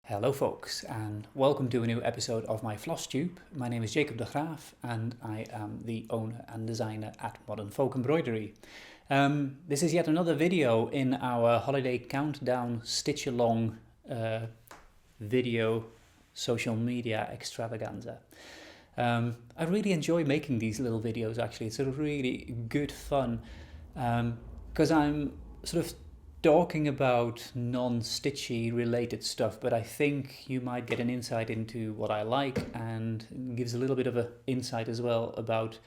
Hello folks, and welcome to a new episode of my FLOSSTUBE. My name is Jacob de Graaf and I am the owner and designer at Modern Folk Embroidery. This is yet another video in our holiday countdown stitch-along video social media extravaganza. I really enjoy making these little videos actually. It's a really good fun because I'm sort of talking about non-stitchy related stuff, but I think you might get an insight into what I like and gives a little bit of an insight as well about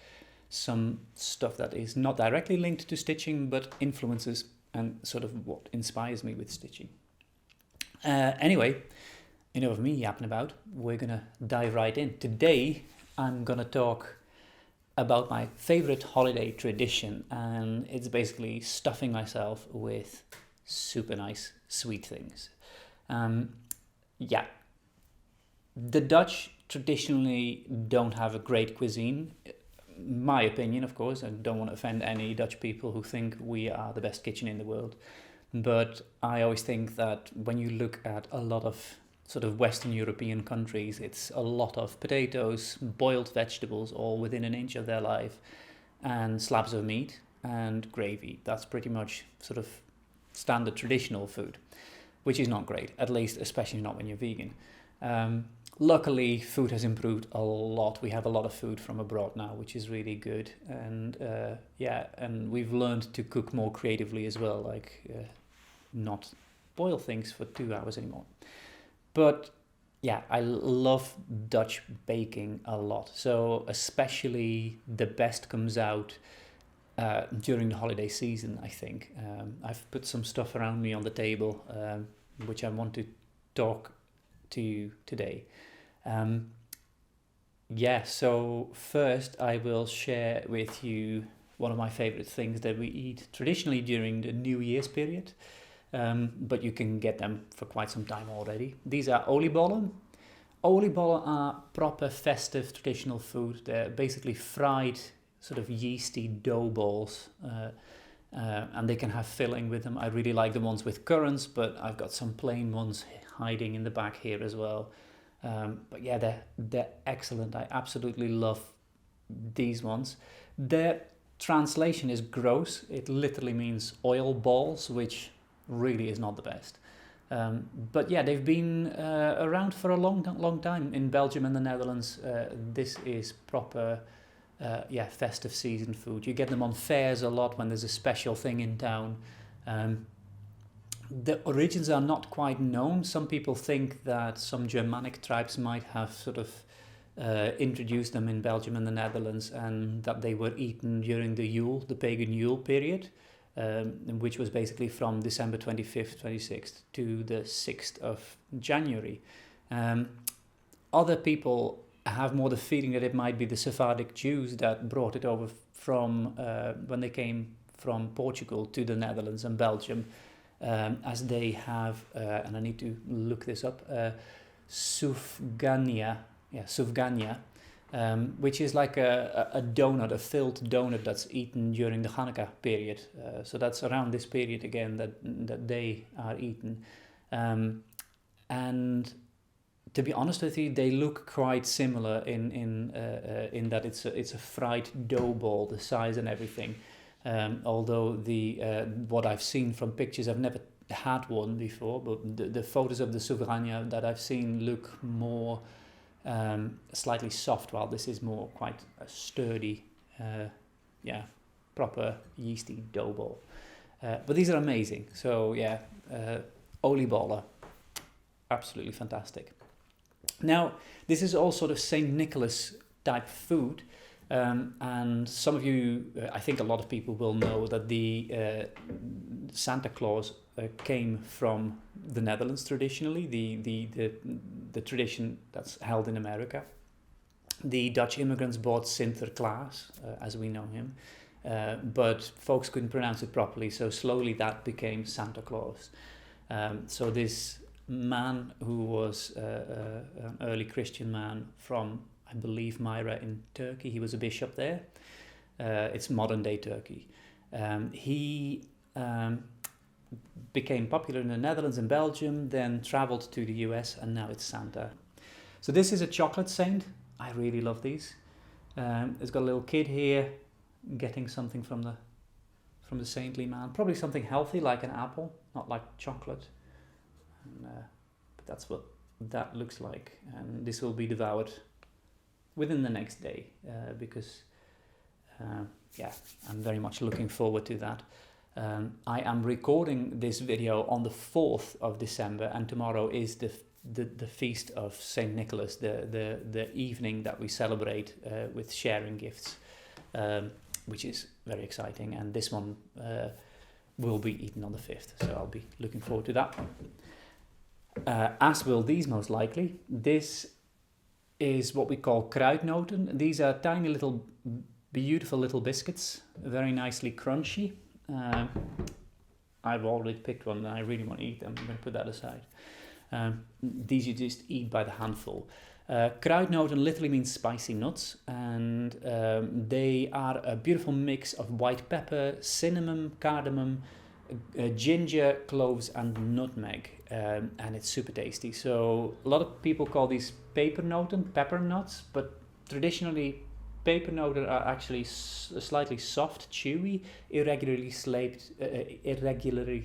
some stuff that is not directly linked to stitching but influences and sort of what inspires me with stitching. Anyway, enough of me yapping about. We're gonna dive right in. Today I'm gonna talk about my favorite holiday tradition, and it's basically stuffing myself with super nice sweet things. The Dutch traditionally don't have a great cuisine. My opinion, of course, I don't want to offend any Dutch people who think we are the best kitchen in the world, but I always think that when you look at a lot of sort of Western European countries, it's a lot of potatoes, boiled vegetables all within an inch of their life, and slabs of meat and gravy. That's pretty much sort of standard traditional food, which is not great, at least especially not when you're vegan. Luckily, food has improved a lot. We have a lot of food from abroad now, which is really good, and and we've learned to cook more creatively as well, like not boil things for 2 hours anymore. But yeah, I love Dutch baking a lot. So especially the best comes out during the holiday season, I think. I've put some stuff around me on the table, which I want to talk to you today. So first I will share with you one of my favorite things that we eat traditionally during the New Year's period. But you can get them for quite some time already. These are oliebollen. Oliebollen are proper festive traditional food. They're basically fried sort of yeasty dough balls, and they can have filling with them. I really like the ones with currants, but I've got some plain ones hiding in the back here as well. But yeah, they're excellent. I absolutely love these ones. Their translation is gross. It literally means oil balls, which really is not the best. But yeah, they've been around for a long time in Belgium and the Netherlands. This is proper festive season food. You get them on fairs a lot when there's a special thing in town. The origins are not quite known. Some people think that some Germanic tribes might have sort of introduced them in Belgium and the Netherlands, and that they were eaten during the pagan Yule period. Which was basically from December 25th, 26th to the 6th of January. Other people have more the feeling that it might be the Sephardic Jews that brought it over from when they came from Portugal to the Netherlands and Belgium, as they have, and I need to look this up, sufgania, which is like a donut, a filled donut that's eaten during the Hanukkah period. So that's around this period again that they are eaten. And to be honest with you, they look quite similar in that it's a fried dough ball, the size and everything. Although what I've seen from pictures, I've never had one before, but the photos of the sufgania that I've seen look more slightly soft, while this is more quite a sturdy, proper yeasty dough ball. But these are amazing. So yeah, oliebollen, absolutely fantastic. Now, this is all sort of St. Nicholas type food, and some of you, I think a lot of people will know that the Santa Claus came from the Netherlands traditionally, the tradition that's held in America. The Dutch immigrants brought Sinterklaas, as we know him, but folks couldn't pronounce it properly, so slowly that became Santa Claus. So this man who was an early Christian man from, I believe, Myra in Turkey, he was a bishop there. It's modern day Turkey. He became popular in the Netherlands and Belgium, then traveled to the US, and now it's Santa. So this is a chocolate saint. I really love these. It's got a little kid here getting something from the saintly man. Probably something healthy like an apple, not like chocolate. And, but that's what that looks like. And this will be devoured within the next day because yeah, I'm very much looking forward to that. I am recording this video on the 4th of December, and tomorrow is the feast of Saint Nicholas, the evening that we celebrate with sharing gifts, which is very exciting. And this one will be eaten on the 5th, so I'll be looking forward to that. As will these, most likely. This is what we call kruidnoten. These are tiny little, beautiful little biscuits, very nicely crunchy. I've already picked one and I really want to eat them. I'm going to put that aside. These you just eat by the handful. Kruidnoten literally means spicy nuts, and they are a beautiful mix of white pepper, cinnamon, cardamom, ginger, cloves and nutmeg, and it's super tasty. So a lot of people call these pepernoten, pepper nuts, but traditionally pepernoten are actually slightly soft, chewy, irregularly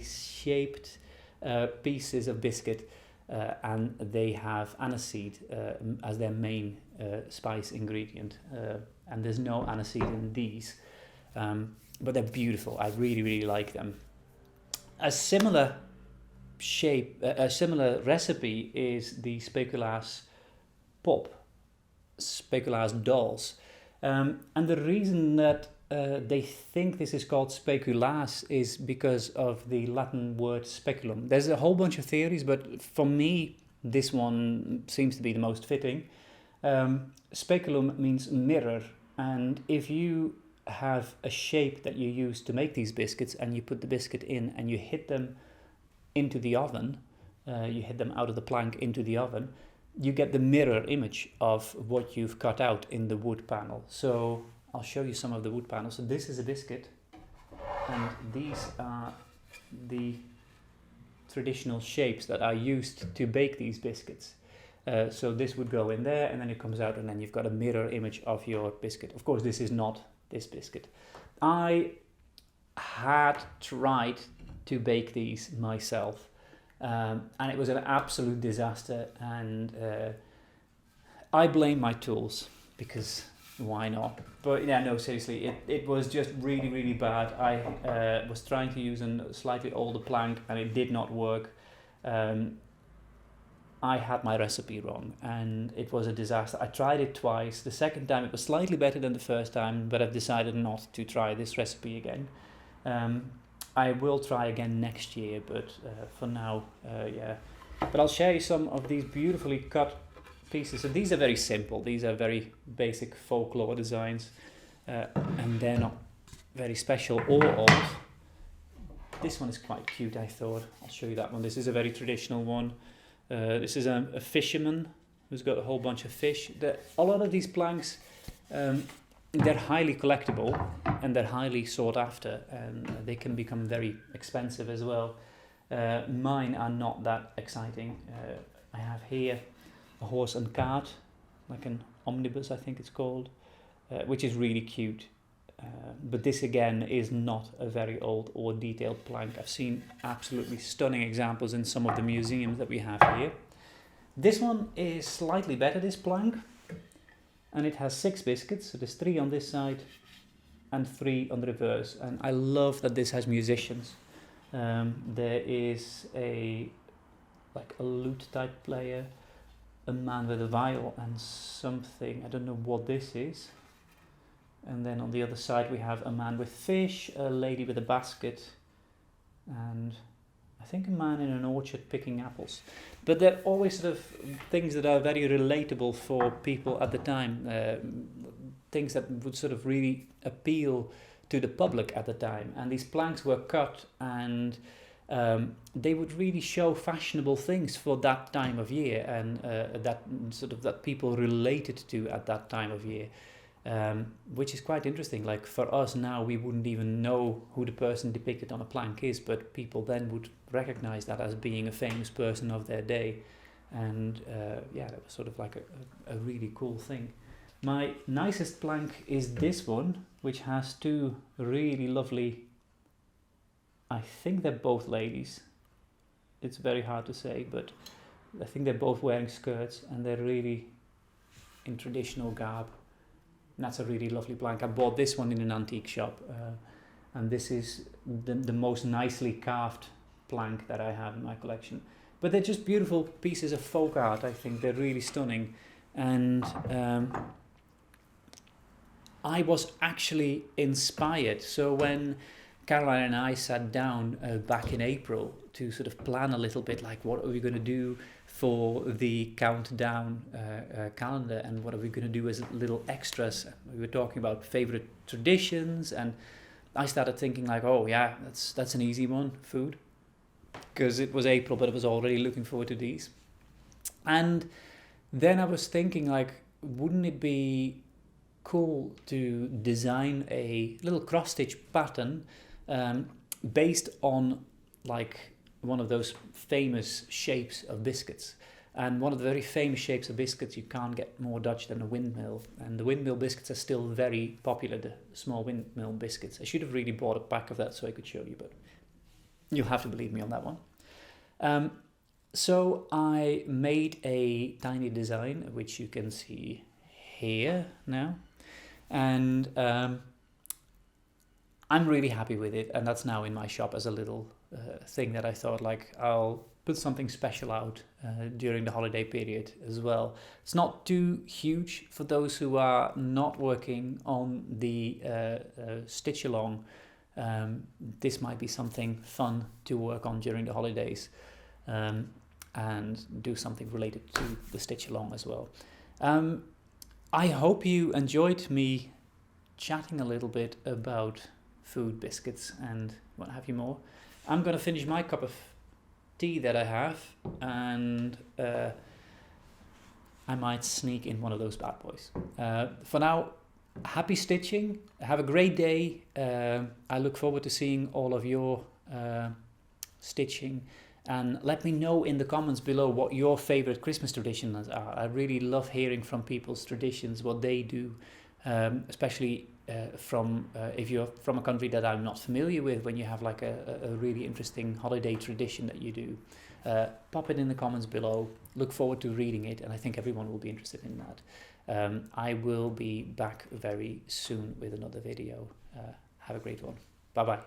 shaped pieces of biscuit, and they have aniseed as their main spice ingredient. And there's no aniseed in these, but they're beautiful. I really, really like them. A similar shape, a similar recipe is the speculaas pop, speculaas dolls. And the reason that they think this is called speculaas is because of the Latin word speculum. There's a whole bunch of theories, but for me, this one seems to be the most fitting. Speculum means mirror, and if you have a shape that you use to make these biscuits and you put the biscuit in and you hit them into the oven, you hit them out of the plank into the oven, you get the mirror image of what you've cut out in the wood panel. So I'll show you some of the wood panels. So this is a biscuit, and these are the traditional shapes that are used to bake these biscuits. So this would go in there, and then it comes out, and then you've got a mirror image of your biscuit. Of course, this is not this biscuit. I had tried to bake these myself, and it was an absolute disaster, and I blame my tools, because why not? But yeah, no, seriously, it was just really, really bad. I was trying to use a slightly older plank and it did not work. I had my recipe wrong and it was a disaster. I tried it twice. The second time it was slightly better than the first time, but I've decided not to try this recipe again. I will try again next year, but for now, yeah. But I'll share you some of these beautifully cut pieces. So these are very simple. These are very basic folklore designs, and they're not very special or old. This one is quite cute, I thought. I'll show you that one. This is a very traditional one. This is a fisherman who's got a whole bunch of fish. A lot of these planks, they're highly collectible and they're highly sought after, and they can become very expensive as well. Mine are not that exciting. I have here a horse and cart, like an omnibus, I think it's called, which is really cute. But this again is not a very old or detailed plank. I've seen absolutely stunning examples in some of the museums that we have here. This one is slightly better, this plank, and it has 6 biscuits. So there's 3 on this side and 3 on the reverse. And I love that this has musicians. There is a lute type player, a man with a viol and something, I don't know what this is. And then on the other side we have a man with fish, a lady with a basket, and I think a man in an orchard picking apples. But they're always sort of things that are very relatable for people at the time, things that would sort of really appeal to the public at the time. And these planks were cut, and they would really show fashionable things for that time of year, and that people related to at that time of year. which is quite interesting. Like for us now, we wouldn't even know who the person depicted on a plank is, but people then would recognize that as being a famous person of their day. And yeah, that was sort of like a really cool thing. My nicest plank is this one, which has two really lovely, I think they're both ladies. It's very hard to say, but I think they're both wearing skirts and they're really in traditional garb. And that's a really lovely plank. I bought this one in an antique shop, and this is the most nicely carved plank that I have in my collection. But they're just beautiful pieces of folk art. I think they're really stunning. And I was actually inspired. So when Caroline and I sat down back in April to sort of plan a little bit, like what are we going to do for the countdown calendar, and what are we going to do as little extras. We were talking about favorite traditions, and I started thinking like, oh yeah, that's an easy one, food, because it was April, but I was already looking forward to these. And then I was thinking like, wouldn't it be cool to design a little cross stitch pattern based on like one of those famous shapes of biscuits. And one of the very famous shapes of biscuits, you can't get more Dutch than a windmill. And the windmill biscuits are still very popular, the small windmill biscuits. I should have really bought a pack of that so I could show you, but you'll have to believe me on that one. So I made a tiny design, which you can see here now. And I'm really happy with it, and that's now in my shop as a little thing that I thought like I'll put something special out during the holiday period as well. It's not too huge for those who are not working on the stitch along. This might be something fun to work on during the holidays, and do something related to the stitch along as well. I hope you enjoyed me chatting a little bit about food, biscuits, and what have you more. I'm going to finish my cup of tea that I have, and I might sneak in one of those bad boys. For now, happy stitching, have a great day. I look forward to seeing all of your stitching, and let me know in the comments below what your favorite Christmas traditions are. I really love hearing from people's traditions, what they do, especially if you're from a country that I'm not familiar with, when you have like a really interesting holiday tradition that you do. Pop it in the comments below. Look forward to reading it, and I think everyone will be interested in that. I will be back very soon with another video. Have a great one. Bye bye.